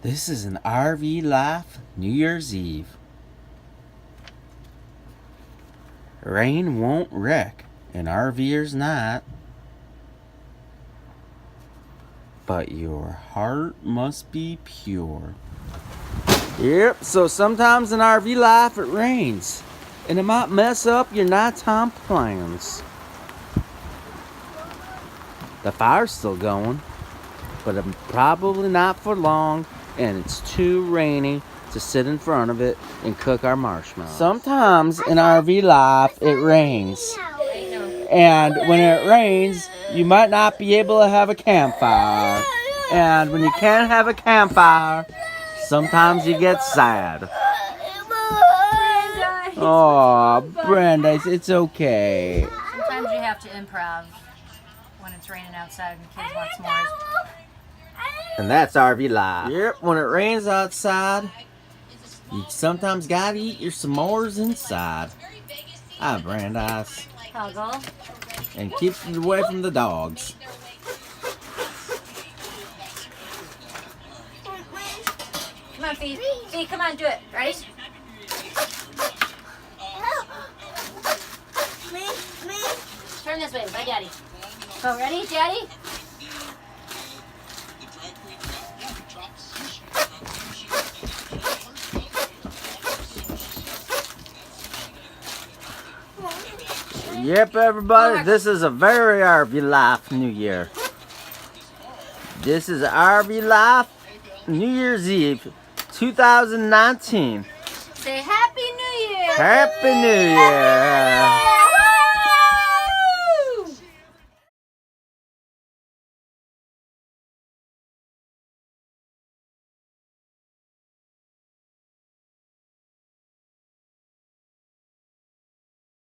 This is an RV Lyfe New Year's Eve. Rain won't wreck an RVer's night, but your heart must be pure. Yep, so sometimes in RV life it rains, and it might mess up your nighttime plans. The fire's still going, but probably not for long, and it's too rainy to sit in front of it and cook our marshmallows. Sometimes in RV life it rains, and when it rains you might not be able to have a campfire, and when you can't have a campfire sometimes you get sad. Oh, Brandeis, it's okay. Sometimes you have to improv when it's raining outside and the kids want s'mores. And that's RV Life. Yep, when it rains outside, you sometimes gotta eat your s'mores inside. Hi, Brandeis. Huggle. And keep it away from the dogs. Come on, Fee. Fee, come on, do it. Ready? Turn this way, by Daddy. Go, ready, Daddy? Yep, everybody, this is a very RV Life New Year. This is RV Life New Year's Eve 2019. Say Happy New Year! Happy New Year!